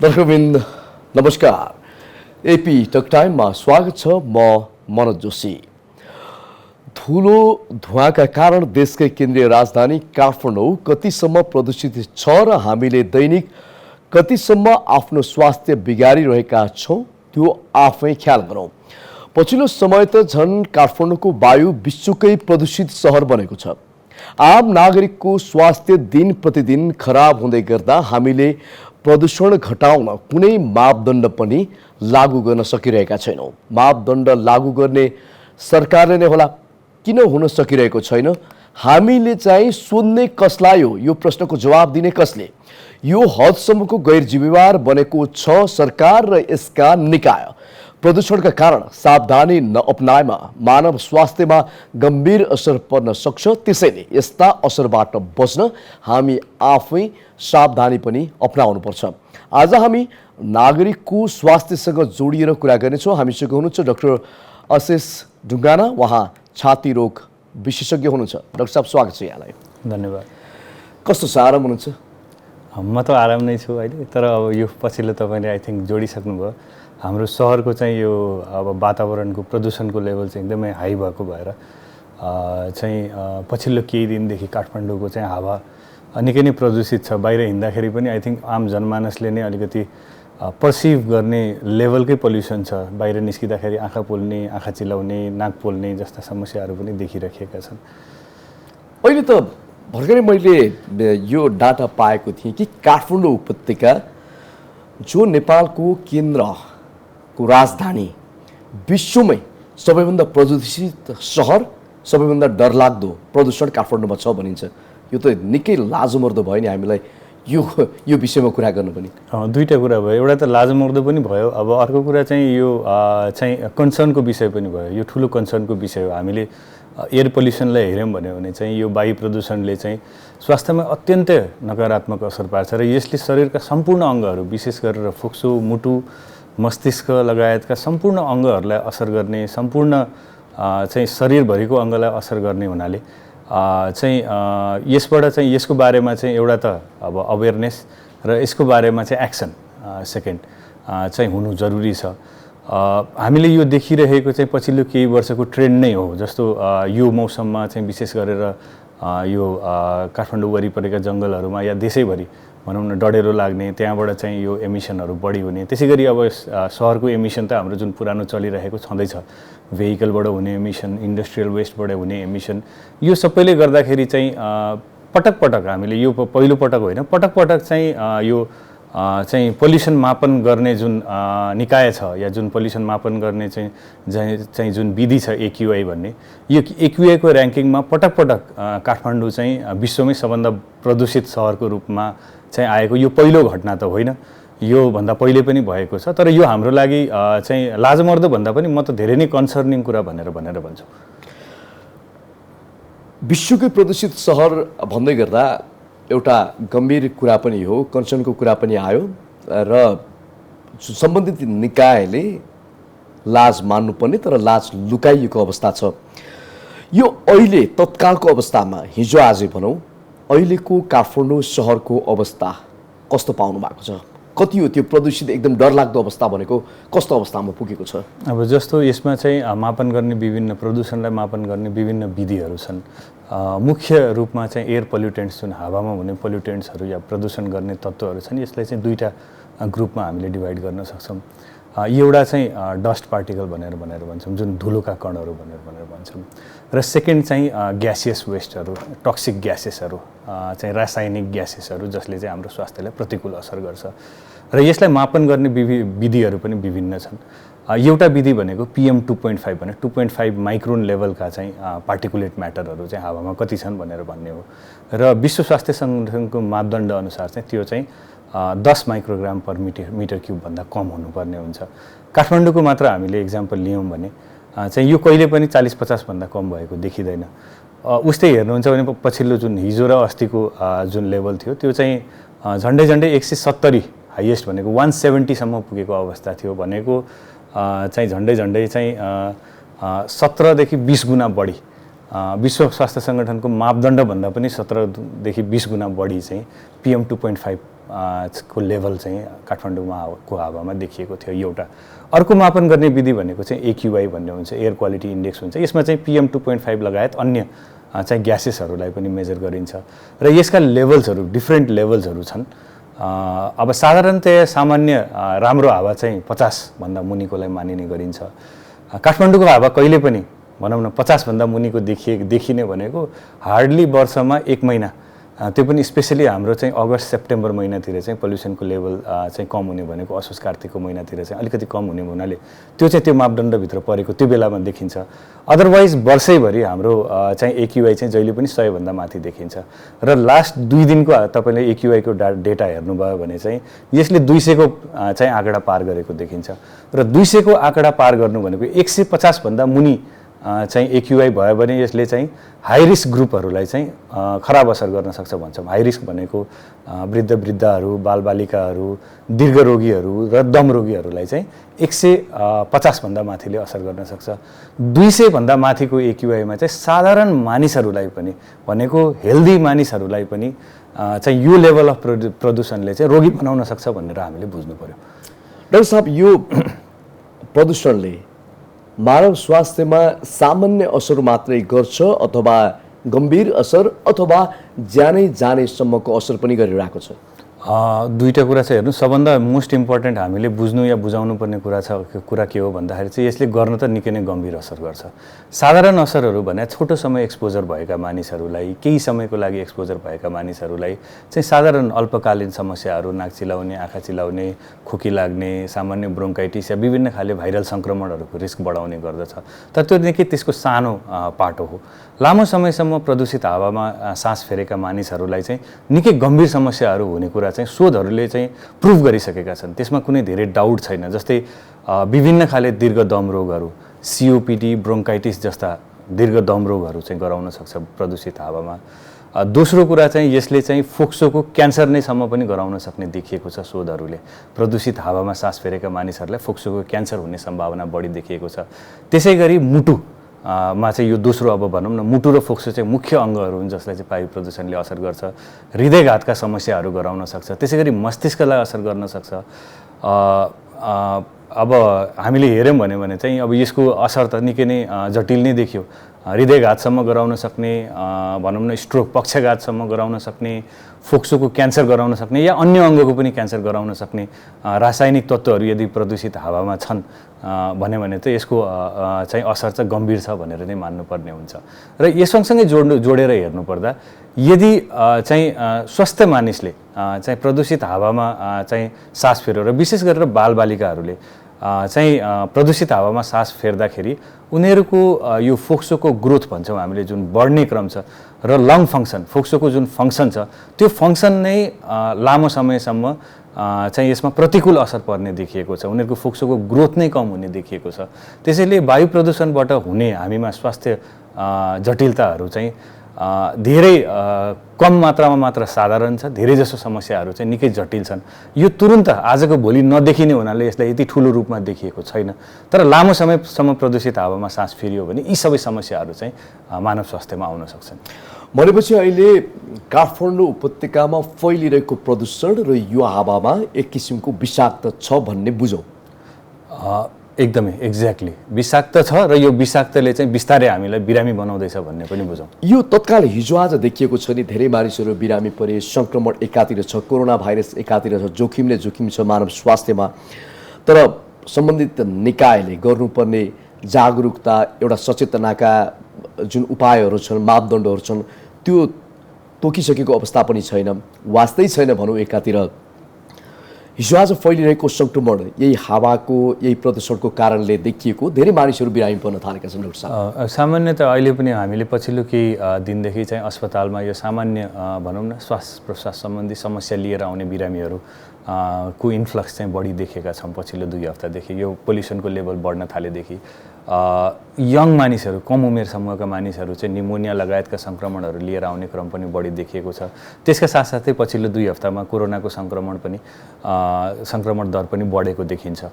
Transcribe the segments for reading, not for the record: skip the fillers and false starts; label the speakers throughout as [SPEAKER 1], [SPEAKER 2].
[SPEAKER 1] दर्शकवृन्द नमस्कार। AP talk टाइममा स्वागत छ। म मनोज जोशी। धुलो धुवाका कारण देशकै केन्द्रीय राजधानी काठमाडौँ कतिसम्म प्रदूषित छ र हामीले दैनिक कतिसम्म आफ्नो स्वास्थ्य बिगारिरहेका छौँ त्यो आफै ख्याल गरौँ। पछिल्लो समय त झन् काठमाडौँको वायु विश्वकै प्रदूषित सहर बनेको छ। आम नागरिकको स्वास्थ्य दिन प्रतिदिन खराब हुँदै गर्दा हामीले प्रदूषण घटाउन कुनै मापदण्ड पनि लागू गर्न सकिरहेका छैनौँ। मापदण्ड लागू गर्ने सरकारले नै होला, किन हुन सकिरहेको छैन? हामीले चाहिँ सोध्ने कसलाई हो? यो प्रश्नको जवाब दिने कसले? यो हदसम्मको गैर जिम्मेवार बनेको छ सरकार र यसका निकाय। प्रदूषणका कारण सावधानी नअपनाएमा मानव स्वास्थ्यमा गम्भीर असर पर्न सक्छ। त्यसैले यस्ता असरबाट बच्न हामी आफै सावधानी पनि अपनाउनुपर्छ। आज हामी नागरिकको स्वास्थ्यसँग जोडिएर कुरा गर्नेछौँ। हामीसँग हुनुहुन्छ डाक्टर अशेष ढुङ्गाना। उहाँ छाती रोग विशेषज्ञ हुनुहुन्छ। डाक्टर साहब, स्वागत छ यहाँलाई।
[SPEAKER 2] धन्यवाद।
[SPEAKER 1] कस्तो छ, आराम हुनुहुन्छ?
[SPEAKER 2] म त आराम नै छु अहिले, तर अब यो पछिल्लो तपाईँले आई थिङ्क जोडिसक्नुभयो। हाम्रो सहरको चाहिँ यो अब वातावरणको प्रदूषणको लेभल चाहिँ एकदमै हाई भएको भएर चाहिँ पछिल्लो केही दिनदेखि काठमाडौँको चाहिँ हावा निकै नै प्रदूषित छ। बाहिर हिँड्दाखेरि पनि आई थिङ्क आम जनमानसले नै अलिकति पर्सिभ गर्ने लेभलकै पोल्युसन छ। बाहिर निस्किँदाखेरि आँखा पोल्ने, आँखा चिलाउने, नाक पोल्ने जस्ता समस्याहरू पनि देखिरहेका छन्।
[SPEAKER 1] अहिले त भर्खरै मैले यो डाटा पाएको थिएँ कि काठमाडौँ उपत्यका जो नेपालको केन्द्रको राजधानी विश्वमै सबैभन्दा प्रदूषित सहर, सबैभन्दा डरलाग्दो प्रदूषण काठमाडौँमा छ भनिन्छ। यो त निकै लाजमर्दो भयो नि हामीलाई यो विषयमा कुरा गर्नु पनि।
[SPEAKER 2] दुईवटा कुरा भयो। एउटा त लाजमर्दो पनि भयो। अब अर्को कुरा चाहिँ यो चाहिँ कन्सर्नको विषय पनि भयो। यो ठुलो कन्सर्नको विषय हो। हामीले एयर पोल्युसनलाई हेऱ्यौँ भने चाहिँ यो वायु प्रदूषणले चाहिँ स्वास्थ्यमा अत्यन्तै नकारात्मक असर पार्छ र यसले शरीरका सम्पूर्ण अङ्गहरू, विशेष गरेर फोक्सो, मुटु, मस्तिष्क लगायतका सम्पूर्ण अङ्गहरूलाई असर गर्ने, सम्पूर्ण चाहिँ शरीरभरिको अङ्गलाई असर गर्ने हुनाले चाहिँ यसबाट चाहिँ यसको बारेमा चाहिँ एउटा त अब अवेरनेस र यसको बारेमा चाहिँ एक्सन सेकेन्ड चाहिँ हुनु जरुरी छ। हामीले यो देखिरहेको चाहिँ पछिल्लो केही वर्षको ट्रेन्ड नै हो। जस्तो यो मौसममा चाहिँ विशेष गरेर यो काठमाडौँ वरिपरिका जङ्गलहरूमा या देशैभरि भनौँ न डढेलो लाग्ने, त्यहाँबाट चाहिँ यो एमिसनहरू बढी हुने। त्यसै गरी अब सहरको एमिसन त हाम्रो जुन पुरानो चलिरहेको छँदैछ, भेहिकलबाट हुने एमिसन, इन्डस्ट्रियल वेस्टबाट हुने एमिसन, यो सबैले गर्दाखेरि चाहिँ पटक पटक हामीले यो पहिलो पटक होइन, पटक पटक चाहिँ यो चाहिँ पोल्युसन मापन गर्ने जुन निकाय छ या जुन पोल्युसन मापन गर्ने चाहिँ जुन विधि छ एक्युआई भन्ने, यो एक्युआईको ऱ्याङ्किङमा पटक पटक काठमाडौँ चाहिँ विश्वमै सबभन्दा प्रदूषित सहरको रूपमा चाहिँ आएको यो पहिलो घटना त होइन। यो भन्दा पहिले पनि भएको छ। तर यो हाम्रो लागि चाहिँ लाजमर्दो भन्दा पनि म त धेरै नै कन्सर्निङ कुरा भनेर भन्छु।
[SPEAKER 1] विश्वकै प्रदूषित सहर भन्दै गर्दा एउटा गम्भीर कुरा पनि हो, कन्सर्नको कुरा पनि आयो र सम्बन्धित निकायले लाज मान्नुपर्ने तर लाज लुकाइएको अवस्था छ। यो अहिले तत्कालको अवस्थामा हिजो आजै भनौँ, अहिलेको काठमाडौँ सहरको अवस्था कस्तो पाउनु भएको छ? कति हो त्यो प्रदूषित एकदम डरलाग्दो अवस्था भनेको? कस्तो अवस्थामा पुगेको छ?
[SPEAKER 2] अब जस्तो यसमा चाहिँ मापन गर्ने विभिन्न प्रदूषणलाई मापन गर्ने विभिन्न विधिहरू छन्। मुख्य रूपमा चाहिँ एयर पोल्युटेन्ट्स, जुन हावामा हुने पोल्युटेन्ट्सहरू या प्रदूषण गर्ने तत्त्वहरू छन्, यसलाई चाहिँ दुईवटा ग्रुपमा हामीले डिभाइड गर्न सक्छौँ। एउटा चाहिँ डस्ट पार्टिकल भनेर भन्छौँ, जुन धुलोका कणहरू भनेर भन्छौँ, र सेकेन्ड चाहिँ ग्यासियस वेस्टहरू, टक्सिक ग्यासेसहरू, चाहिँ रासायनिक ग्यासेसहरू, जसले चाहिँ हाम्रो स्वास्थ्यलाई प्रतिकूल असर गर्छ। र यसलाई मापन गर्ने विधिहरू पनि विभिन्न छन्। एउटा विधि भनेको PM 2.5 भने 2.5 माइक्रोन लेभलका चाहिँ पार्टिकुलेट म्याटरहरू चाहिँ हावामा कति छन् भनेर भन्ने हो। र विश्व स्वास्थ्य सङ्गठनको मापदण्ड अनुसार चाहिँ त्यो चाहिँ 10 माइक्रोग्राम पर मिटर क्युब भन्दा कम हुनुपर्ने हुन्छ। काठमाडौँको मात्र हामीले इक्जाम्पल लियौँ भने चाहिँ यो कहिले पनि 40-50 भन्दा कम भएको देखिँदैन। उस्तै हेर्नुहुन्छ भने पछिल्लो जुन हिजो र अस्तिको जुन लेभल थियो त्यो चाहिँ झन्डै 170, हाइएस्ट भनेको 170 सम्म पुगेको अवस्था थियो। भनेको चाहिँ झन्डै चाहिँ 17 देखि 20 गुणा बढी विश्व स्वास्थ्य सङ्गठनको मापदण्ड भन्दा पनि 17 देखि 20 गुणा बढी चाहिँ PM 2.5 को लेभल चाहिँ काठमाडौँमा को हावामा देखिएको थियो एउटा। अर्को मापन गर्ने विधि भनेको चाहिँ AQI भन्ने हुन्छ, एयर क्वालिटी इन्डेक्स हुन्छ। यसमा चाहिँ PM 2.5 लगायत अन्य चाहिँ ग्यासेसहरूलाई पनि मेजर गरिन्छ र यसका लेभल्सहरू डिफ्रेन्ट लेभल्सहरू छन्। अब साधारणतया सामान्य राम्रो हावा चाहिँ 50 भन्दा मुनिकोलाई मानिने गरिन्छ। काठमाडौँको हावा कहिले पनि भनौँ न 50 भन्दा मुनिको देखिने भनेको हार्डली वर्षमा 1 महिना, त्यो पनि स्पेसली हाम्रो चाहिँ अगस्त सेप्टेम्बर महिनातिर चाहिँ पोल्युसनको लेभल चाहिँ कम हुने भनेको असोज कार्तिकको महिनातिर चाहिँ अलिकति कम हुने हुनाले त्यो चाहिँ त्यो मापदण्डभित्र परेको त्यो बेलामा देखिन्छ। अदरवाइज वर्षैभरि हाम्रो चाहिँ AQI चाहिँ जहिले पनि 100 भन्दा माथि देखिन्छ र लास्ट 2 दिनको तपाईँले AQI को डेटा हेर्नुभयो भने चाहिँ यसले 200 को चाहिँ आँकडा पार गरेको देखिन्छ र 200 को आँकडा पार गर्नु भनेको 150 भन्दा मुनि चाहिँ AQI भयो भने यसले चाहिँ हाई रिस्क ग्रुपहरूलाई चाहिँ खराब असर गर्न सक्छ भन्छौँ। हाई रिस्क भनेको वृद्धहरू, बालबालिकाहरू, दीर्घरोगीहरू र दम रोगीहरूलाई चाहिँ 150 भन्दा माथिले असर गर्न सक्छ। 200 भन्दा माथिको AQI मा चाहिँ साधारण मानिसहरूलाई पनि भनेको हेल्दी मानिसहरूलाई पनि चाहिँ यो लेभल अफ प्रदूषणले चाहिँ रोगी बनाउन सक्छ भनेर हामीले बुझ्नु पर्यो।
[SPEAKER 1] डाक्टर साहब, यो प्रदूषणले मानव स्वास्थ्यमा सामान्य असर मात्रै गर्छ अथवा गम्भीर असर अथवा ज्यानै जानेसम्मको असर पनि गरिरहेको छ?
[SPEAKER 2] दुईटा कुरा छ हेर्नु। सबभन्दा मोस्ट इम्पोर्टेन्ट हामीले बुझ्नु या बुझाउनु पर्ने कुरा के हो भन्दाखेरि चाहिँ यसले गर्न त निकै नै गम्भीर असर गर्छ। साधारण असरहरू भने छोटो समय एक्सपोजर भएका मानिसहरूलाई, केही समयको लागि एक्सपोजर भएका मानिसहरूलाई चाहिँ साधारण अल्पकालीन समस्याहरू, नाक चिलाउने, आँखा चिलाउने, खोकी लाग्ने, सामान्य ब्रोन्काइटिस या विभिन्न खाले भाइरल सङ्क्रमणहरूको रिस्क बढाउने गर्दछ। तर त्यो निकै त्यसको सानो पाटो हो। लामो समयसम्म प्रदूषित हावामा सास फेरेका मानिसहरूलाई चाहिँ निकै गम्भीर समस्याहरू हुने कुरा चाहिँ शोधहरूले चाहिँ प्रुभ गरिसकेका छन्। त्यसमा कुनै धेरै डाउट छैन। जस्तै विभिन्न खाले दीर्घ दम रोगहरू, COPD, ब्रोन्काइटिस जस्ता दीर्घ दम रोगहरू चाहिँ गराउन सक्छ प्रदूषित हावामा। दोस्रो कुरा चाहिँ यसले चाहिँ फोक्सोको क्यान्सर नै सम्म पनि गराउन सक्ने देखिएको छ शोधहरूले। प्रदूषित हावामा सास फेरेका मानिसहरूलाई फोक्सोको क्यान्सर हुने सम्भावना बढी देखिएको छ। त्यसै गरी मुटु मा चाहिँ यो दोस्रो अब भनौँ न मुटु र फोक्सो चाहिँ मुख्य अङ्गहरू हुन् जसलाई चाहिँ वायु प्रदूषणले असर गर्छ। हृदयघातका समस्याहरू गराउन सक्छ। त्यसै गरी मस्तिष्कलाई असर गर्न सक्छ। अब हामीले हेऱ्यौँ भने चाहिँ अब यसको असर त निकै नै जटिल नै देखियो। हृदयघातसम्म गराउन सक्ने, भनौँ न स्ट्रोक, पक्षघातसम्म गराउन सक्ने, फोक्सोको क्यान्सर गराउन सक्ने या अन्य अङ्गको पनि क्यान्सर गराउन सक्ने रासायनिक तत्त्वहरू यदि प्रदूषित हावामा छन् भने त यसको चाहिँ असर चाहिँ गम्भीर छ भनेर नै मान्नुपर्ने हुन्छ। र यस सँगसँगै जोडेर हेर्नुपर्दा यदि चाहिँ स्वस्थ मानिसले चाहिँ प्रदूषित हावामा चाहिँ सास फेर्यो र विशेष गरेर बालबालिकाहरूले चाहिँ प्रदूषित हावामा सास फेर्दाखेरि उनीहरूको यो फोक्सोको ग्रोथ भन्छौँ हामीले, जुन बढ्ने क्रम छ र लङ फङ्सन, फोक्सोको जुन फङ्सन छ त्यो फङ्सन नै लामो समयसम्म चाहिँ यसमा प्रतिकूल असर पर्ने देखिएको छ। उनीहरूको फोक्सोको ग्रोथ नै कम हुने देखिएको छ। त्यसैले वायु प्रदूषणबाट हुने हामीमा स्वास्थ्य जटिलताहरू चाहिँ धेरै कम मात्रामा मात्र साधारण छ। धेरै जसो समस्याहरू चाहिँ निकै जटिल छन्। यो तुरुन्त आजको भोलि नदेखिने हुनाले यसलाई यति ठुलो रूपमा देखिएको छैन। तर लामो समयसम्म प्रदूषित हावामा सास फेरियो भने यी सबै समस्याहरू चाहिँ मानव स्वास्थ्यमा आउन सक्छन्।
[SPEAKER 1] भनेपछि अहिले काठमाडौँ उपत्यकामा फैलिरहेको प्रदूषण र यो हावामा एक किसिमको विषाक्त छ भन्ने बुझौँ?
[SPEAKER 2] एकदमै एक्ज्याक्टली विषाक्त छ र यो विषाक्तले चाहिँ बिस्तारै हामीलाई बिरामी बनाउँदैछ भन्ने पनि बुझौँ।
[SPEAKER 1] यो तत्काल हिजोआज देखिएको छ नि, धेरै मानिसहरू बिरामी परे, सङ्क्रमण एकातिर छ, कोरोना भाइरस एकातिर छ, जोखिम छ मानव स्वास्थ्यमा। तर सम्बन्धित निकायले गर्नुपर्ने जागरुकता, एउटा सचेतनाका जुन उपायहरू छन्, मापदण्डहरू छन्, त्यो तोकिसकेको अवस्था पनि छैन, वास्तै छैन भनौँ। एकातिर हिजोआज फैलिरहेको सङ्क्रमण यही हावाको, यही प्रदूषणको कारणले देखिएको, धेरै मानिसहरू बिरामी पर्न थालेका छन्। डाक्टर साहब,
[SPEAKER 2] सामान्यतः अहिले पनि हामीले पछिल्लो केही दिनदेखि चाहिँ अस्पतालमा यो सामान्य भनौँ न श्वास प्रश्वास सम्बन्धी समस्या लिएर आउने बिरामीहरू को इन्फ्लक्स चाहिँ बढी देखेका छौँ पछिल्लो 2 हप्तादेखि। यो पोल्युसनको लेभल बढ्न थालेदेखि यङ मानिसहरू, कम उमेर समूहका मानिसहरू चाहिँ निमोनिया लगायतका सङ्क्रमणहरू लिएर आउने क्रम पनि बढी देखिएको छ। त्यसका साथसाथै पछिल्लो 2 हप्तामा कोरोनाको सङ्क्रमण दर पनि बढेको देखिन्छ।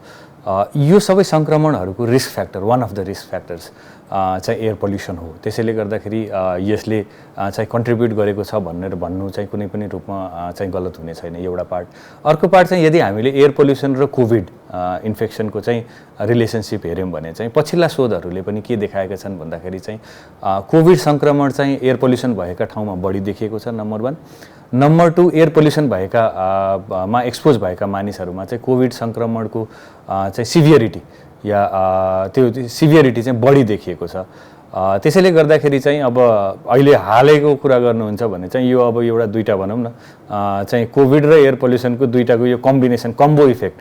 [SPEAKER 2] यो सबै सङ्क्रमणहरूको risk factor, one of the risk factors चाहिँ एयर पल्युसन हो। त्यसैले गर्दाखेरि यसले चाहिँ कन्ट्रिब्युट गरेको छ भनेर भन्नु चाहिँ कुनै पनि रूपमा चाहिँ गलत हुने छैन, एउटा पार्ट। अर्को पार्ट चाहिँ यदि हामीले एयर पल्युसन र कोभिड इन्फेक्सनको चाहिँ रिलेसनसिप हेऱ्यौँ भने चाहिँ पछिल्ला शोधहरूले पनि के देखाएका छन् भन्दाखेरि चाहिँ कोभिड सङ्क्रमण चाहिँ एयर पल्युसन भएका ठाउँमा बढी देखिएको छ, नम्बर 1। नम्बर 2, एयर पल्युसन मा एक्सपोज भएका मानिसहरूमा चाहिँ कोभिड सङ्क्रमणको चाहिँ सिभियरिटी या त्यो सिभियरिटी चाहिँ बढी देखिएको छ। त्यसैले गर्दाखेरि चाहिँ अब अहिले हालैको कुरा गर्नुहुन्छ भने चाहिँ यो अब एउटा दुईटा भनौँ न चाहिँ कोभिड र एयर पल्युसनको दुईटाको यो कम्बिनेसन, कम्बो इफेक्ट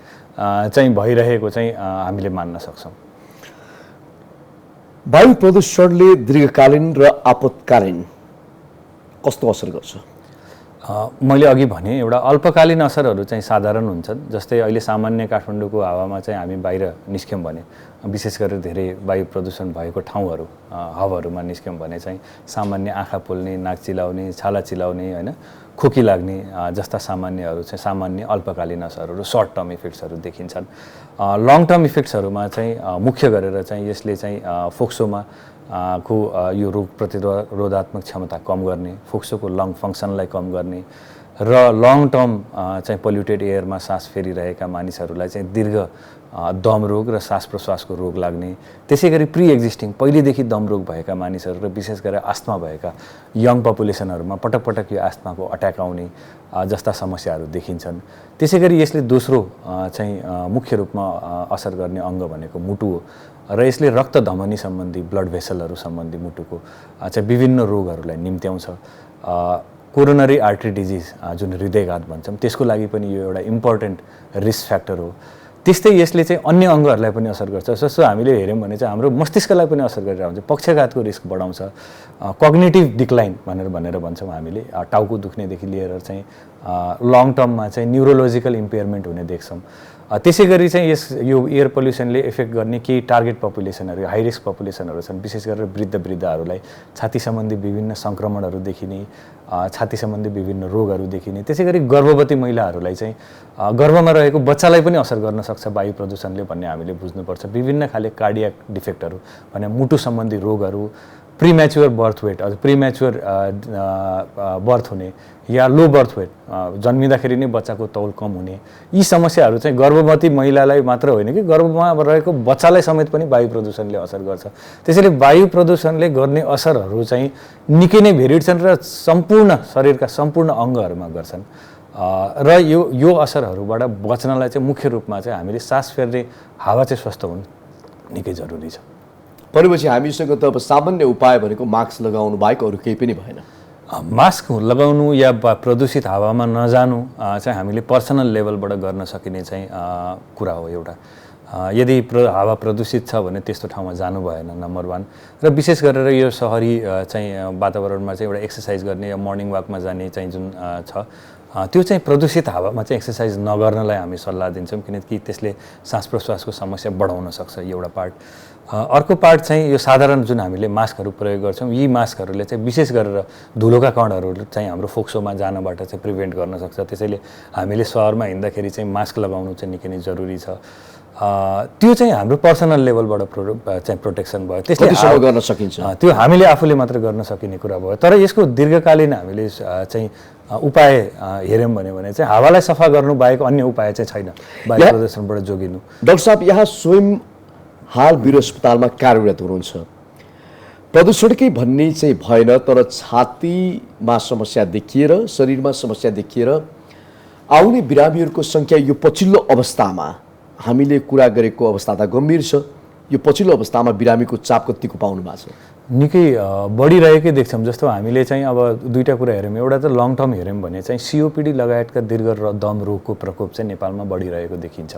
[SPEAKER 2] चाहिँ भइरहेको चाहिँ हामीले मान्न सक्छौँ।
[SPEAKER 1] वायु प्रदूषणले दीर्घकालीन र आपतकालीन कस्तो असर गर्छ?
[SPEAKER 2] मैले अघि भने एउटा अल्पकालीन असरहरू चाहिँ साधारण हुन्छन्। जस्तै अहिले सामान्य काठमाडौँको हावामा चाहिँ हामी बाहिर निस्क्यौँ भने, विशेष गरेर धेरै वायु प्रदूषण भएको ठाउँहरू हावाहरूमा निस्क्यौँ भने चाहिँ सामान्य आँखा पोल्ने, नाक चिलाउने, छाला चिलाउने, होइन, खोकी लाग्ने जस्ता सामान्यहरू चाहिँ सामान्य अल्पकालीन असरहरू, सर्ट टर्म इफेक्ट्सहरू देखिन्छन्। लङ टर्म इफेक्ट्सहरूमा चाहिँ मुख्य गरेर चाहिँ यसले चाहिँ फोक्सोमा यो रोग प्रतिरोधात्मक क्षमता कम गर्ने, फोक्सोको लङ फङ्सनलाई कम गर्ने र लङ टर्म चाहिँ पोल्युटेड एयरमा सास फेरिरहेका मानिसहरूलाई चाहिँ दीर्घ दम रोग र सास प्रश्वासको रोग लाग्ने, त्यसै गरी प्रि एक्जिस्टिङ पहिलेदेखि दम रोग भएका मानिसहरू र विशेष गरेर आस्थमा भएका यङ पपुलेसनहरूमा पटक पटक यो आस्थमाको अट्याक आउने जस्ता समस्याहरू देखिन्छन्। त्यसै गरी यसले दोस्रो चाहिँ मुख्य रूपमा असर गर्ने अङ्ग भनेको मुटु हो र यसले रक्त धमनी सम्बन्धी, ब्लड भेसलहरू सम्बन्धी मुटुको चाहिँ विभिन्न रोगहरूलाई निम्त्याउँछ। कोरोनरी आर्टरी डिजिज जुन हृदयघात भन्छौँ त्यसको लागि पनि यो एउटा इम्पोर्टेन्ट रिस्क फ्याक्टर हो। त्यस्तै यसले चाहिँ अन्य अङ्गहरूलाई पनि असर गर्छ। जस्तो हामीले हेऱ्यौँ भने चाहिँ हाम्रो मस्तिष्कलाई पनि असर गरेर हुन्छ, पक्षघातको रिस्क बढाउँछ, कग्निटिभ डिक्लाइन भनेर भन्छौँ हामीले, टाउको दुख्नेदेखि लिएर चाहिँ लङ टर्ममा चाहिँ न्युरोलोजिकल इम्पेयरमेन्ट हुने देख्छौँ। त्यसै गरी चाहिँ यो एयर पल्युसनले इफेक्ट गर्ने केही टार्गेट पपुलेसनहरू, हाई रिस्क पपुलेसनहरू छन्, विशेष गरेर वृद्धहरूलाई छाती सम्बन्धी विभिन्न सङ्क्रमणहरू देखिने, छाती सम्बन्धी विभिन्न रोगहरू देखिने, त्यसै गरी गर्भवती महिलाहरूलाई चाहिँ गर्भमा रहेको बच्चालाई पनि असर गर्न सक्छ वायु प्रदूषणले भन्ने हामीले बुझ्नुपर्छ। विभिन्न खाले कार्डियाक डिफेक्टहरू भने मुटु सम्बन्धी रोगहरू, प्रिम्याच्योर बर्थ वेट, प्रिम्याच्योर बर्थ हुने या लो बर्थ वेट, जन्मिँदाखेरि नै बच्चाको तौल कम हुने, यी समस्याहरू चाहिँ गर्भवती महिलालाई मात्र होइन कि गर्भमा रहेको बच्चालाई समेत पनि वायु प्रदूषणले असर गर्छ। त्यसैले वायु प्रदूषणले गर्ने असरहरू चाहिँ निकै नै भेरिड छन् र सम्पूर्ण शरीरका सम्पूर्ण अङ्गहरूमा गर्छन् र यो असरहरूबाट बच्नलाई चाहिँ मुख्य रूपमा चाहिँ हामीले सास फेर्ने हावा चाहिँ स्वस्थ हुनु निकै जरुरी छ।
[SPEAKER 1] भनेपछि हामीसँग त अब सामान्य उपाय भनेको मास्क लगाउनु बाहेक अरू केही पनि भएन।
[SPEAKER 2] मास्क लगाउनु या प्रदूषित हावामा नजानु चाहिँ हामीले पर्सनल लेभलबाट गर्न सकिने चाहिँ कुरा हो एउटा। यदि हावा प्रदूषित छ भने त्यस्तो ठाउँमा जानु भएन, नम्बर 1। र विशेष गरेर यो सहरी चाहिँ वातावरणमा चाहिँ एउटा एक्सर्साइज गर्ने या मर्निङ वाकमा जाने चाहिँ जुन छ त्यो चाहिँ प्रदूषित हावामा चाहिँ एक्सर्साइज नगर्नलाई हामी सल्लाह दिन्छौँ, किनकि त्यसले सास प्रश्वासको समस्या बढाउन सक्छ, एउटा पार्ट। अर्को पार्ट चाहिँ यो साधारण जुन हामीले मास्कहरू प्रयोग गर्छौँ, यी मास्कहरूले चाहिँ विशेष गरेर धुलोका कणहरू चाहिँ हाम्रो फोक्सोमा जानबाट चाहिँ प्रिभेन्ट गर्न सक्छ। त्यसैले हामीले सहरमा हिँड्दाखेरि चाहिँ मास्क लगाउनु चाहिँ निकै नै जरुरी छ। त्यो चाहिँ हाम्रो पर्सनल लेभलबाट चाहिँ प्रोटेक्सन भयो, त्यसले
[SPEAKER 1] गर्न सकिन्छ।
[SPEAKER 2] त्यो हामीले आफूले मात्र गर्न सकिने कुरा भयो। तर यसको दीर्घकालीन हामीले चाहिँ उपाय हेऱ्यौँ भने चाहिँ हावालाई सफा गर्नु बाहेक अन्य उपाय चाहिँ छैन वायु प्रदूषणबाट जोगिनु।
[SPEAKER 1] डाक्टर साहब, यहाँ स्वयं हाल वीर अस्पतालमा कार्यरत हुनुहुन्छ, प्रदूषणकै भन्ने चाहिँ भएन, तर छातीमा समस्या देखिएर, शरीरमा समस्या देखिएर आउने बिरामीहरूको सङ्ख्या यो पछिल्लो अवस्थामा, हामीले कुरा गरेको अवस्था त गम्भीर छ, यो पछिल्लो अवस्थामा बिरामीको चाप कतिको पाउनु भएको छ?
[SPEAKER 2] निकै बढिरहेकै देख्छौँ। जस्तो हामीले चाहिँ अब दुईवटा कुरा हेऱ्यौँ, एउटा त लङ टर्म हेऱ्यौँ भने चाहिँ सिओपिडी लगायतका दीर्घ दम रोगको प्रकोप चाहिँ नेपालमा बढिरहेको देखिन्छ।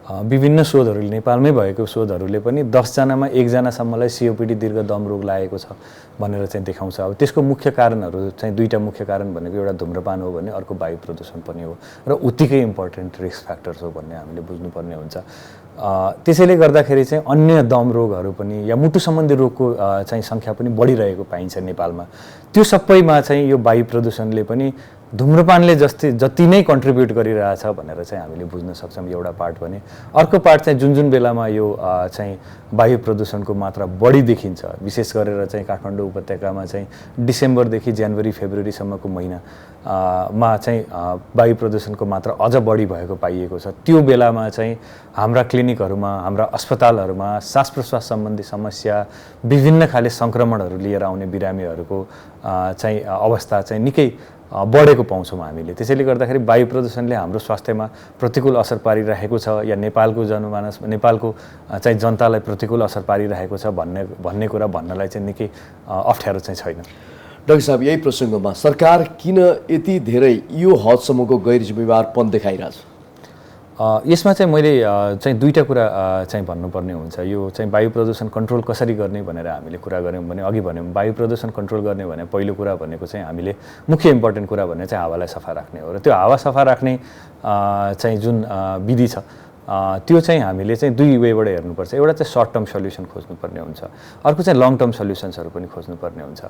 [SPEAKER 2] विभिन्न शोधहरूले, नेपालमै भएको शोधहरूले पनि 10 जनामा 1 जनासम्मलाई सिओपिडी दीर्घ दम रोग लागेको छ भनेर चाहिँ देखाउँछ। अब त्यसको मुख्य कारणहरू चाहिँ दुईवटा मुख्य कारण भनेको एउटा धुम्रपान हो भने अर्को वायु प्रदूषण पनि हो र उत्तिकै इम्पोर्टेन्ट रिस्क फ्याक्टर्स हो भन्ने हामीले बुझ्नुपर्ने हुन्छ। त्यसैले गर्दाखेरि चाहिँ अन्य दम रोगहरू पनि या मुटु सम्बन्धी रोगको चाहिँ सङ्ख्या पनि बढिरहेको पाइन्छ नेपालमा। त्यो सबैमा चाहिँ यो वायु प्रदूषणले पनि धुम्रपानले जति नै कन्ट्रिब्युट गरिरहेछ भनेर चाहिँ हामीले बुझ्न सक्छौँ एउटा पार्ट भने। अर्को पार्ट चाहिँ जुन जुन बेलामा यो चाहिँ वायु प्रदूषणको मात्रा बढी देखिन्छ, विशेष गरेर चाहिँ काठमाडौँ उपत्यकामा चाहिँ डिसेम्बरदेखि जनवरी फेब्रुअरीसम्मको महिनामा चाहिँ वायु प्रदूषणको मात्रा अझ बढी भएको पाइएको छ। त्यो बेलामा चाहिँ हाम्रा क्लिनिकहरूमा, हाम्रा अस्पतालहरूमा श्वास प्रश्वास सम्बन्धी समस्या, विभिन्न खाले सङ्क्रमणहरू लिएर आउने बिरामीहरूको चाहिँ अवस्था चाहिँ निकै बढेको पाउँछौँ हामीले। त्यसैले गर्दाखेरि वायु प्रदूषणले हाम्रो स्वास्थ्यमा प्रतिकूल असर पारिरहेको छ या नेपालको जनमानस, नेपालको चाहिँ जनतालाई प्रतिकूल असर पारिरहेको छ भन्ने कुरा भन्नलाई चाहिँ निकै अप्ठ्यारो चाहिँ छैन।
[SPEAKER 1] डाक्टर साहब, यही प्रसङ्गमा सरकार किन यति धेरै यो हदसम्मको गैर जिम्मेवारपन देखाइरहेछ?
[SPEAKER 2] यसमा चाहिँ मैले चाहिँ दुईटा कुरा चाहिँ भन्नुपर्ने हुन्छ। यो चाहिँ वायु प्रदूषण कन्ट्रोल कसरी गर्ने भनेर हामीले कुरा गऱ्यौँ भने, अघि भन्यौँ वायु प्रदूषण कन्ट्रोल गर्ने भने पहिलो कुरा भनेको चाहिँ हामीले मुख्य इम्पोर्टेन्ट कुरा भने चाहिँ हावालाई सफा राख्ने हो। र त्यो हावा सफा राख्ने चाहिँ जुन विधि छ त्यो चाहिँ हामीले चाहिँ दुई वेबाट हेर्नुपर्छ। एउटा चाहिँ सर्ट टर्म सल्युसन खोज्नुपर्ने हुन्छ, अर्को चाहिँ लङ टर्म सल्युसन्सहरू पनि खोज्नुपर्ने हुन्छ।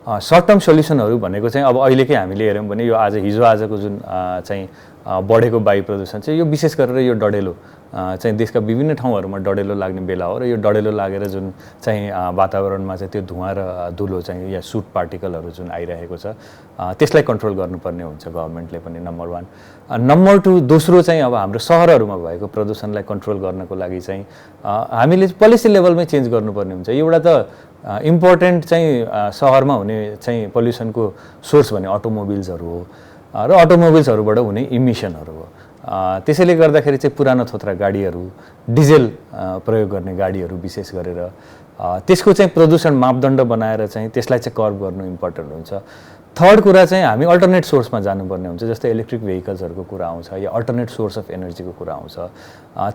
[SPEAKER 2] सर्ट टर्म सल्युसनहरू भनेको चाहिँ अब अहिलेकै हामीले हेऱ्यौँ भने यो हिजो आजको जुन चाहिँ बढेको वायु प्रदूषण चाहिँ यो विशेष गरेर यो डढेलो चाहिँ देशका विभिन्न ठाउँहरूमा डढेलो लाग्ने बेला हो। र यो डढेलो लागेर जुन चाहिँ वातावरणमा चाहिँ त्यो धुवाँ र धुलो चाहिँ या सुट पार्टिकलहरू जुन आइरहेको छ त्यसलाई कन्ट्रोल गर्नुपर्ने हुन्छ गभर्मेन्टले पनि, नम्बर 1। नम्बर 2 दोस्रो चाहिँ अब हाम्रो सहरहरूमा भएको प्रदूषणलाई कन्ट्रोल गर्नको लागि चाहिँ हामीले पोलिसी लेभलमै चेन्ज गर्नुपर्ने हुन्छ। एउटा त इम्पोर्टेन्ट चाहिँ सहरमा हुने चाहिँ पोल्युसनको सोर्स भने अटोमोबिल्सहरू हो र अटोमोबिल्सहरूबाट हुने इमिसनहरू हो। त्यसैले गर्दाखेरि चाहिँ पुरानो थोत्रा गाडीहरू, डिजेल प्रयोग गर्ने गाडीहरू विशेष गरेर त्यसको चाहिँ प्रदूषण मापदण्ड बनाएर चाहिँ त्यसलाई चाहिँ कर्ब गर्नु इम्पोर्टेन्ट हुन्छ। थर्ड कुरा चाहिँ हामी अल्टरनेट सोर्समा जानुपर्ने हुन्छ, जस्तै इलेक्ट्रिक भेहिकल्सहरूको कुरा आउँछ या अल्टरनेट सोर्स अफ एनर्जीको कुरा आउँछ,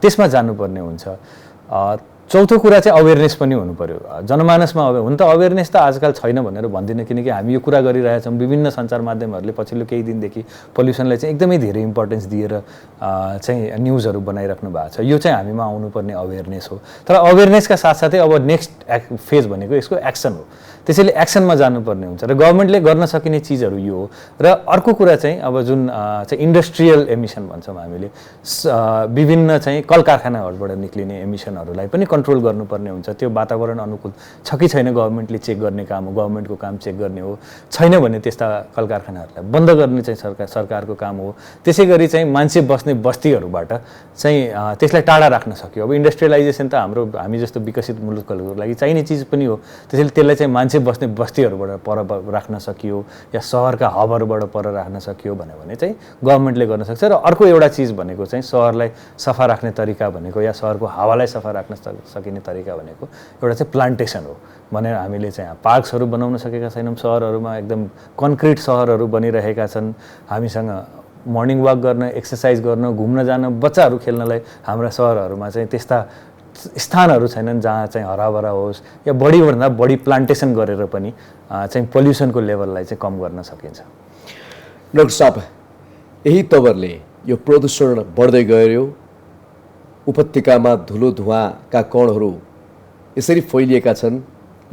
[SPEAKER 2] त्यसमा जानुपर्ने हुन्छ। चौथो कुरा चाहिँ अवेरनेस पनि हुनु पर्यो जनमानसमा। हुन त अवेरनेस त आजकल छैन भनेर भन्दिनँ, किनकि हामी यो कुरा गरिरहेछौँ, विभिन्न सञ्चार माध्यमहरूले पछिल्लो केही दिनदेखि पोल्युसनलाई चाहिँ एकदमै धेरै इम्पोर्टेन्स दिएर चाहिँ न्युजहरू बनाइराख्नु भएको छ। यो चाहिँ हामीमा आउनुपर्ने अवेरनेस हो। तर अवेरनेसका साथसाथै अब नेक्स्ट फेज भनेको यसको एक्सन हो। त्यसैले एक्सनमा जानुपर्ने हुन्छ र गभर्मेन्टले गर्न सकिने चिजहरू यो हो। र अर्को कुरा चाहिँ अब जुन चाहिँ इन्डस्ट्रियल एमिसन भन्छौँ हामीले, विभिन्न चाहिँ कल कारखानाहरूबाट निक्लिने एमिसनहरूलाई पनि कन्ट्रोल गर्नुपर्ने हुन्छ। त्यो वातावरण अनुकूल छ कि छैन गभर्मेन्टले चेक गर्ने काम हो, गभर्मेन्टको काम चेक गर्ने हो। छैन भने त्यस्ता कल कारखानाहरूलाई बन्द गर्ने चाहिँ सरकारको काम हो। त्यसै गरी चाहिँ मान्छे बस्ने बस्तीहरूबाट चाहिँ त्यसलाई टाढा राख्न सक्यो। अब इन्डस्ट्रियलाइजेसन त हामी जस्तो विकसित मुलुकहरूको लागि चाहिने चिज पनि हो। त्यसैले त्यसलाई चाहिँ मान्छे बस्ने बस्तीहरूबाट पर राख्न सकियो या सहरका हबहरूबाट पर राख्न सकियो भने चाहिँ गभर्मेन्टले गर्न सक्छ। र अर्को एउटा चिज भनेको चाहिँ सहरलाई सफा राख्ने तरिका भनेको या सहरको हावालाई सफा राख्न सकिने तरिका भनेको एउटा चाहिँ प्लान्टेसन हो भनेर हामीले चाहिँ पार्क्सहरू बनाउन सकेका छैनौँ। सहरहरूमा एकदम कन्क्रिट सहरहरू बनिरहेका छन्। हामीसँग मर्निङ वाक गर्न, एक्सर्साइज गर्न, घुम्न जान, बच्चाहरू खेल्नलाई हाम्रा सहरहरूमा चाहिँ त्यस्ता स्थानहरू छैनन् जहाँ चाहिँ हराभरा होस् या बढीभन्दा बढी प्लान्टेसन गरेर पनि चाहिँ पोल्युसनको लेभललाई चाहिँ कम गर्न सकिन्छ।
[SPEAKER 1] डाक्टर साहब, यही तवरले यो प्रदूषण बढ्दै गयो, उपत्यकामा धुलो धुवाँका कणहरू यसरी फैलिएका छन्,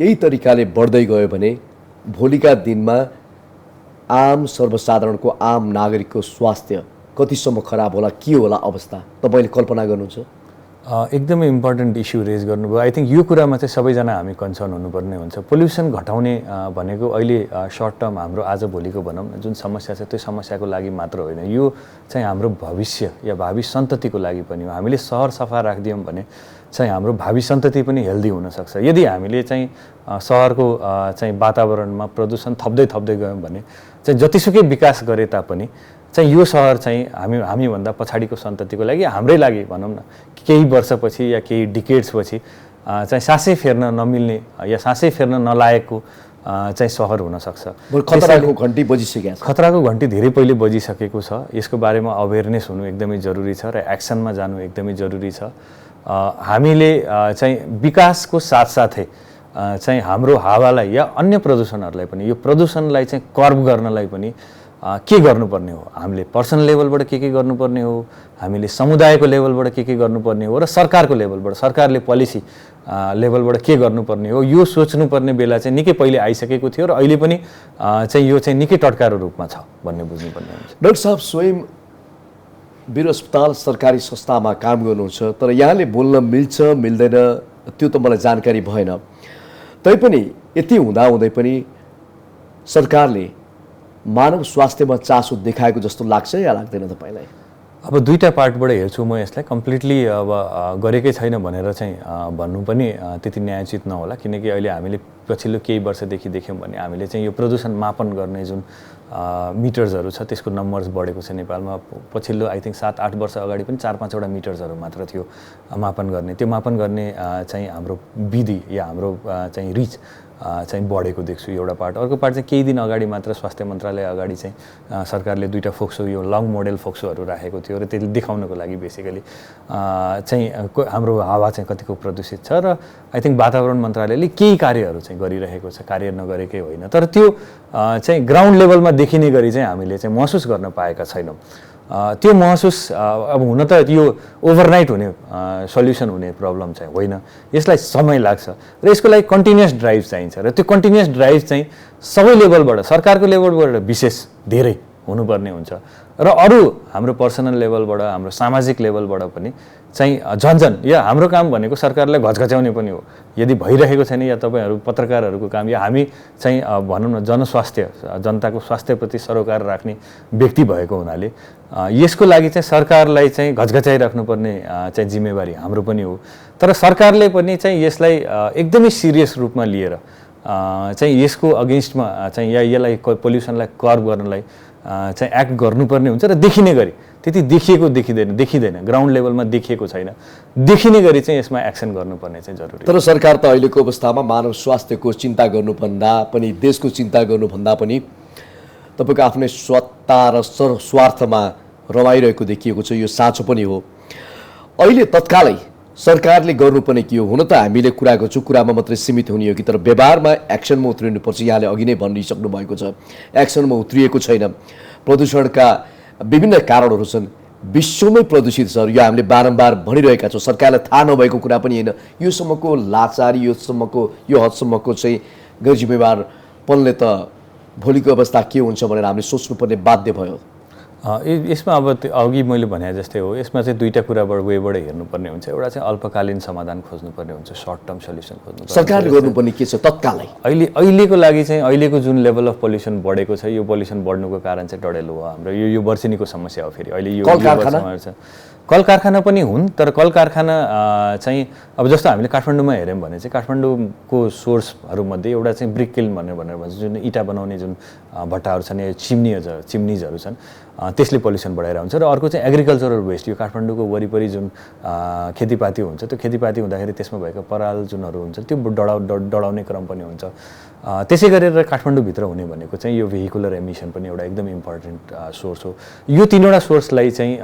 [SPEAKER 1] यही तरिकाले बढ्दै गयो भने भोलिका दिनमा आम सर्वसाधारणको, आम नागरिकको स्वास्थ्य कतिसम्म खराब होला, के होला अवस्था, तपाईँले कल्पना गर्नुहुन्छ?
[SPEAKER 2] एकदमै इम्पोर्टेन्ट इस्यु रेज गर्नुभयो। आई थिङ्क यो कुरामा चाहिँ सबैजना हामी कन्सर्न हुनुपर्ने हुन्छ। पोल्युसन घटाउने भनेको अहिले सर्ट टर्म हाम्रो आज भोलिको भनौँ न जुन समस्या छ त्यो समस्याको लागि मात्र होइन, यो चाहिँ हाम्रो भविष्य या भावी सन्ततिको लागि पनि हो। हामीले सहर सफा राखिदियौँ भने चाहिँ हाम्रो भावी सन्तति पनि हेल्दी हुनसक्छ। यदि हामीले चाहिँ सहरको चाहिँ वातावरणमा प्रदूषण थप्दै गयौँ भने चाहिँ जतिसुकै विकास गरे तापनि चाहिँ यो सहर चाहिँ हामीभन्दा पछाडिको सन्ततिको लागि, हाम्रै लागि भनौँ न, केही वर्षपछि या केही डिकेड्सपछि चाहिँ सासै फेर्न नमिल्ने या सासै फेर्न नलायकको चाहिँ सहर हुनसक्छ।
[SPEAKER 1] खतराको घन्टी बजिसकेको छ।
[SPEAKER 2] खतराको घन्टी धेरै पहिले बजिसकेको छ। यसको बारेमा अवेरनेस हुनु एकदमै जरुरी छ र एक्सनमा जानु एकदमै जरुरी छ। हामीले चाहिँ विकासको साथसाथै चाहिँ हाम्रो हावालाई या अन्य प्रदूषणहरूलाई पनि, यो प्रदूषणलाई चाहिँ कर्ब गर्नलाई पनि के गर्नुपर्ने हो, हामीले पर्सनल लेभलबाट के गर्नुपर्ने हो, हामीले समुदायको लेभलबाट के गर्नुपर्ने हो र सरकारको लेभलबाट सरकारले पोलिसी लेभलबाट के गर्नुपर्ने हो, यो सोच्नुपर्ने बेला चाहिँ निकै पहिले आइसकेको थियो र अहिले पनि चाहिँ यो चाहिँ निकै टटकारो रूपमा छ भन्ने बुझ्नुपर्ने हुन्छ।
[SPEAKER 1] डाक्टर साहब स्वयं वीर अस्पताल सरकारी संस्थामा काम गर्नुहुन्छ, तर यहाँले बोल्न मिल्छ मिल्दैन त्यो त मलाई जानकारी भएन। तैपनि यति हुँदाहुँदै पनि सरकारले मानव स्वास्थ्यमा चासो देखाएको जस्तो लाग्छ या लाग्दैन तपाईँलाई?
[SPEAKER 2] अब दुईटा पार्टबाट हेर्छु म यसलाई, कम्प्लिटली अब गरेकै छैन भनेर चाहिँ भन्नु पनि त्यति न्यायोचित नहोला, किनकि अहिले हामीले पछिल्लो केही वर्षदेखि देख्यौँ भने हामीले चाहिँ यो प्रदूषण मापन गर्ने जुन मिटर्सहरू छ त्यसको नम्बर्स बढेको छ नेपालमा। पछिल्लो आई थिङ्क 7-8 वर्ष अगाडि पनि 4-5वटा मिटर्सहरू मात्र थियो मापन गर्ने। त्यो मापन गर्ने चाहिँ हाम्रो विधि या हाम्रो चाहिँ रिच चाहिँ बढेको देख्छु एउटा पार्ट। अर्को पार्ट चाहिँ केही दिन अगाडि मात्र स्वास्थ्य मन्त्रालय अगाडि चाहिँ सरकारले दुईटा फोक्सो यो लङ मोडेल फोक्सोहरू राखेको थियो र त्यसले देखाउनको लागि बेसिकली चाहिँ हाम्रो हावा चाहिँ कतिको प्रदूषित छ र आई थिङ्क वातावरण मन्त्रालयले केही कार्यहरू चाहिँ गरिरहेको छ, कार्य नगरेकै होइन, तर त्यो चाहिँ ग्राउन्ड लेभलमा देखिने गरी चाहिँ हामीले चाहिँ महसुस गर्न पाएका छैनौँ। त्यो महसुस अब हुन त यो ओभरनाइट हुने सल्युसन हुने प्रब्लम चाहिँ होइन, यसलाई समय लाग्छ र यसको लागि कन्टिन्युअस ड्राइभ चाहिन्छ र त्यो कन्टिन्युअस ड्राइभ चाहिँ सबै लेभलबाट सरकारको लेभलबाट विशेष धेरै हुनुपर्ने हुन्छ र अरू हाम्रो पर्सनल लेभलबाट हाम्रो सामाजिक लेभलबाट पनि चाहिँ झन्झन या हाम्रो काम भनेको सरकारलाई घचघच्याउने पनि हो। यदि भइरहेको छैन या तपाईँहरू पत्रकारहरूको काम या हामी चाहिँ भनौँ न जनस्वास्थ्य जनताको स्वास्थ्यप्रति सरोकार राख्ने व्यक्ति भएको हुनाले यसको लागि चाहिँ सरकारलाई चाहिँ घचघच्याइराख्नुपर्ने चाहिँ जिम्मेवारी हाम्रो पनि हो। तर सरकारले पनि चाहिँ यसलाई एकदमै सिरियस रूपमा लिएर चाहिँ यसको अगेन्स्टमा चाहिँ या यसलाई पोल्युसनलाई कर्ब गर्नलाई चाहिँ एक्ट गर्नुपर्ने हुन्छ र देखिने गरी त्यति देखिँदैन ग्राउन्ड लेभलमा देखिएको छैन, देखिने गरी चाहिँ यसमा एक्सन गर्नुपर्ने चाहिँ जरुरी।
[SPEAKER 1] तर सरकार त अहिलेको अवस्थामा मानव स्वास्थ्यको चिन्ता गर्नुभन्दा पनि देशको चिन्ता गर्नुभन्दा पनि तपाईँको आफ्नै सत्ता र स्वार्थमा रमाइरहेको देखिएको छ, यो साँचो पनि हो। अहिले तत्कालै सरकारले गर्नुपर्ने के हो? हुन त हामीले कुरा गर्छौँ, कुरामा मात्रै सीमित हुने हो कि, तर व्यवहारमा एक्सनमा उत्रिनुपर्छ। यहाँले अघि नै भनिसक्नु भएको छ, एक्सनमा उत्रिएको छैन। प्रदूषणका विभिन्न कारणहरू छन्, विश्वमै प्रदूषित छ, यो हामीले बारम्बार भनिरहेका छौँ। सरकारलाई थाहा नभएको कुरा पनि होइन, योसम्मको लाचारी यो हदसम्मको चाहिँ गैर जिम्मेवारपनले त भोलिको अवस्था के हुन्छ भनेर हामीले सोच्नुपर्ने बाध्य भयो।
[SPEAKER 2] यसमा अब अघि मैले भने जस्तै हो, यसमा चाहिँ दुईटा कुराबाट वेबाट हेर्नुपर्ने हुन्छ। एउटा चाहिँ अल्पकालीन समाधान खोज्नुपर्ने हुन्छ, सर्ट टर्म सल्युसन खोज्नुपर्ने।
[SPEAKER 1] सरकारले गर्नुपर्ने के छ तत्कालै?
[SPEAKER 2] अहिलेको लागि चाहिँ अहिलेको जुन लेभल अफ पोल्युसन बढेको छ, यो पोल्युसन बढ्नुको कारण चाहिँ डडेलो हो हाम्रो, यो वर्षेनीको समस्या हो। फेरि अहिले यो कल कारखाना पनि हुन्, तर कल कारखाना चाहिँ अब जस्तो हामीले काठमाडौँमा हेऱ्यौँ भने चाहिँ काठमाडौँको सोर्सहरूमध्ये एउटा चाहिँ ब्रिक किल्न भनेर भन्छ, जुन इँटा बनाउने जुन भट्टाहरू छन् या चिम्निजहरू छन्, त्यसले पोल्युसन बढाएर हुन्छ। र अर्को चाहिँ एग्रिकल्चरल वेस्ट, यो काठमाडौँको वरिपरि जुन खेतीपाती हुन्छ, त्यो खेतीपाती हुँदाखेरि त्यसमा भएको पराल जुनहरू हुन्छ त्यो डढाउने क्रम पनि हुन्छ। त्यसै गरेर काठमाडौँभित्र हुने भनेको चाहिँ यो भेहिकुलर एमिसन पनि एउटा एकदम इम्पोर्टेन्ट सोर्स हो। यो तीनवटा सोर्सलाई चाहिँ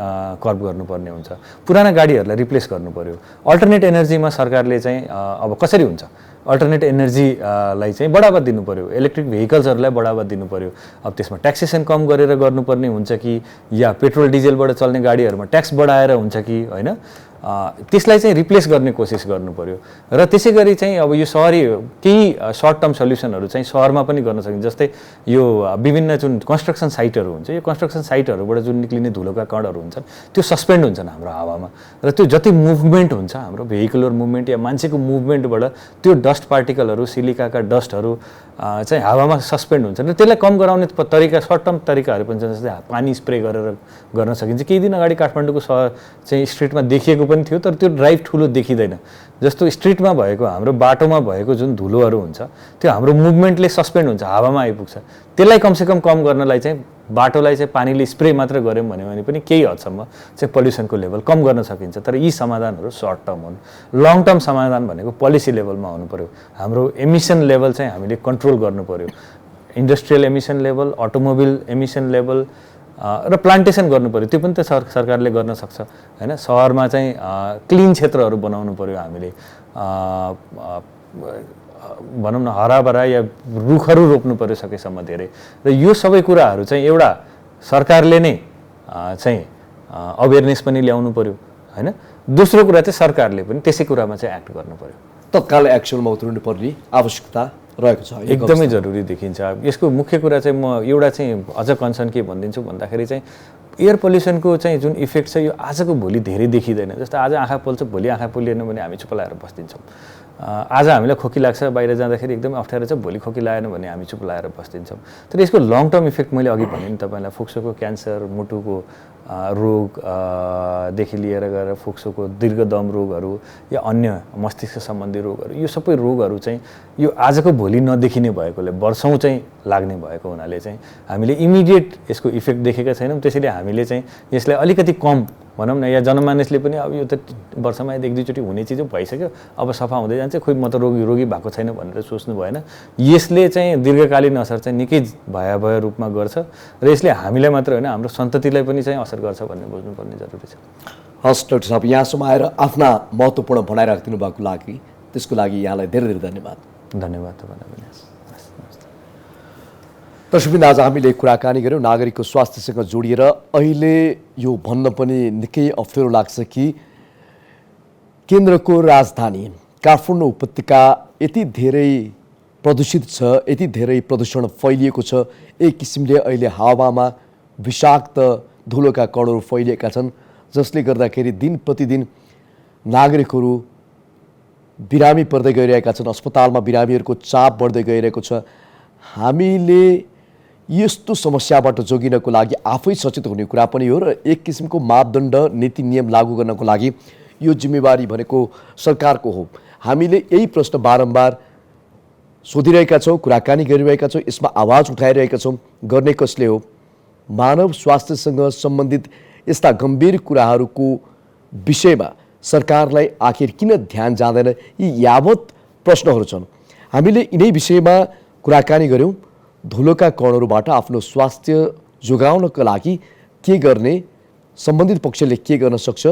[SPEAKER 2] कर्ब गर्नुपर्ने हुन्छ। पुराना गाडीहरूलाई रिप्लेस गर्नु पर्यो। अल्टरनेट एनर्जीमा सरकारले चाहिँ अब कसरी हुन्छ, अल्टरनेट एनर्जीलाई चाहिँ बढावा दिनु पर्यो, इलेक्ट्रिक भेहिकल्सहरूलाई बढावा दिनु पर्यो। अब त्यसमा ट्याक्सेसन कम गरेर गर्नुपर्ने हुन्छ कि या पेट्रोल डिजेलबाट चल्ने गाडीहरूमा ट्याक्स बढाएर हुन्छ कि होइन, त्यसलाई चाहिँ रिप्लेस गर्ने कोसिस गर्नु पर्यो। र त्यसै गरी चाहिँ अब यो सहरी केही सर्ट टर्म सल्युसनहरू चाहिँ सहरमा पनि गर्न सकिन्छ। जस्तै यो विभिन्न जुन कन्स्ट्रक्सन साइटहरू हुन्छ, यो कन्स्ट्रक्सन साइटहरूबाट जुन निक्लिने धुलोका कणहरू हुन्छन् त्यो सस्पेन्ड हुन्छन् हाम्रो हावामा, र त्यो जति मुभमेन्ट हुन्छ हाम्रो भेहिकुलर मुभमेन्ट या मान्छेको मुभमेन्टबाट त्यो डस्ट पार्टिकलहरू, सिलिकाका डस्टहरू चाहिँ हावामा सस्पेन्ड हुन्छन्। र त्यसलाई कम गराउने तरिका सर्ट टर्म तरिकाहरू पनि छन्, जस्तै पानी स्प्रे गरेर गर्न सकिन्छ। केही दिन अगाडि काठमाडौँको चाहिँ स्ट्रिटमा देखिएको पनि थियो, तर त्यो ड्राइभ ठुलो देखिँदैन। जस्तो स्ट्रिटमा भएको हाम्रो बाटोमा भएको जुन धुलोहरू हुन्छ त्यो हाम्रो मुभमेन्टले सस्पेन्ड हुन्छ, हावामा आइपुग्छ। त्यसलाई कमसेकम कम गर्नलाई चाहिँ बाटोलाई चाहिँ पानीले स्प्रे मात्र गऱ्यौँ भने पनि केही हदसम्म चाहिँ पोल्युसनको लेभल कम गर्न सकिन्छ। तर यी समाधानहरू सर्ट टर्म हुन्। लङ टर्म समाधान भनेको पोलिसी लेभलमा हुनु पर्यो। हाम्रो एमिसन लेभल चाहिँ हामीले कन्ट्रोल गर्नु पर्यो। Industrial emission level, automobile emission level र प्लान्टेसन गर्नु पर्यो। त्यो पनि त सरकारले गर्न सक्छ होइन। सहरमा चाहिँ क्लिन क्षेत्रहरू बनाउनु पर्यो हामीले। भनौँ न हराभरा या रुखहरू रोप्नु पर्यो सकेसम्म धेरै। र यो सबै कुराहरू चाहिँ एउटा सरकारले नै चाहिँ अवेरनेस पनि ल्याउनु पर्यो हैन। दोस्रो कुरा चाहिँ सरकारले पनि त्यसै कुरामा चाहिँ एक्ट गर्नु पर्यो।
[SPEAKER 1] तत्काल एक्सनमा उत्रनु पर्ने आवश्यकता रहेको छ।
[SPEAKER 2] एकदमै जरुरी देखिन्छ। यसको मुख्य कुरा चाहिँ म एउटा चाहिँ अझ कन्सर्न के भनिदिन्छु भन्दाखेरि चाहिँ एयर पल्युसनको चाहिँ जुन इफेक्ट छ यो आजको भोलि धेरै देखिँदैन। जस्तो आज आँखा पोल्छ, भोलि आँखा पोलिएन भने हामी चुप लाएर बस्दिन्छौँ। आज हामीलाई खोकी लाग्छ, बाहिर जाँदाखेरि एकदमै अप्ठ्यारो छ, भोलि खोकी लागेन भने हामी चुप लाएर बस्दिन्छौँ। तर यसको लङ टर्म इफेक्ट मैले अघि भने नि तपाईँलाई फुक्सोको क्यान्सर, मुटुको रोगदेखि लिएर गएर फुक्सोको दीर्घदम रोगहरू या अन्य मस्तिष्क सम्बन्धी रोगहरू, यो सबै रोगहरू चाहिँ यो आजको भोलि नदेखिने भएकोले वर्षौँ चाहिँ लाग्ने भएको हुनाले चाहिँ हामीले इमिडिएट यसको इफेक्ट देखेका छैनौँ। त्यसैले हामीले चाहिँ यसलाई अलिकति कम भनौँ न, या जनमानसले पनि अब यो त वर्षमा एक दुईचोटि हुने चिज भइसक्यो, अब सफा हुँदै जान्छ, खोइ म त रोगी भएको छैन भनेर सोच्नु भएन। यसले चाहिँ दीर्घकालीन असर चाहिँ निकै भयावह रूपमा गर्छ र यसले हामीलाई मात्र होइन हाम्रो सन्ततिलाई पनि चाहिँ असर गर्छ भन्ने बुझ्नुपर्ने जरुरी छ।
[SPEAKER 1] हस् डाक्टर साहब, यहाँसम्म आएर आफ्ना महत्त्वपूर्ण भनाइ राखिदिनु भएको लागि त्यसको लागि यहाँलाई धेरै धेरै धन्यवाद।
[SPEAKER 2] धन्यवाद तपाईँलाई पनि।
[SPEAKER 1] दर्शकवृन्द, आज हामीले कुराकानी गऱ्यौँ नागरिकको स्वास्थ्यसँग जोडिएर। अहिले यो भन्न पनि निकै अप्ठ्यारो लाग्छ कि केन्द्रको राजधानी काठमाडौँ उपत्यका यति धेरै प्रदूषित छ, यति धेरै प्रदूषण फैलिएको छ, एक किसिमले अहिले हावामा विषाक्त धुलोका कणहरू फैलिएका छन्, जसले गर्दाखेरि दिन प्रतिदिन नागरिकहरू बिरामी पर्दै गइरहेका छन्। अस्पतालमा बिरामीहरूको चाप बढ्दै गइरहेको छ। हामीले यस्तो समस्याबाट जोगिनको लागि आफै सचेत हुने कुरा पनि हो र एक किसिमको मापदण्ड नीति नियम लागू गर्नको लागि यो जिम्मेवारी भनेको सरकारको हो। हामीले यही प्रश्न बारम्बार सोधिरहेका छौँ, कुराकानी गरिरहेका छौँ, यसमा आवाज उठाइरहेका छौँ। गर्ने कसले हो? मानव स्वास्थ्यसँग सम्बन्धित यस्ता गम्भीर कुराहरूको विषयमा सरकारलाई आखिर किन ध्यान जाँदैन? यी यावत प्रश्नहरू छन्। हामीले यिनै विषयमा कुराकानी गऱ्यौँ। धुलोका कणहरूबाट आफ्नो स्वास्थ्य जोगाउनका लागि के गर्ने, सम्बन्धित पक्षले के गर्न सक्छ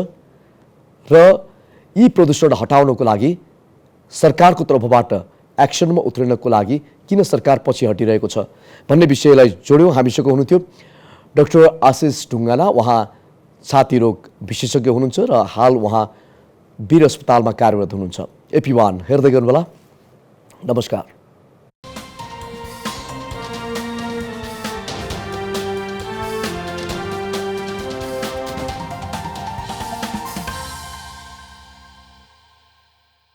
[SPEAKER 1] र यी प्रदूषण हटाउनको लागि सरकारको तर्फबाट एक्सनमा उत्रिनको लागि किन सरकार पछि हटिरहेको छ भन्ने विषयलाई जोड्यौँ। हामीसँग हुनुहुन्थ्यो डाक्टर आशिष ढुङ्गाना। उहाँ छाती रोग विशेषज्ञ हुनुहुन्छ र हाल उहाँ वीर अस्पतालमा कार्यरत हुनुहुन्छ। AP1 हेर्दै गर्नुहोला। नमस्कार।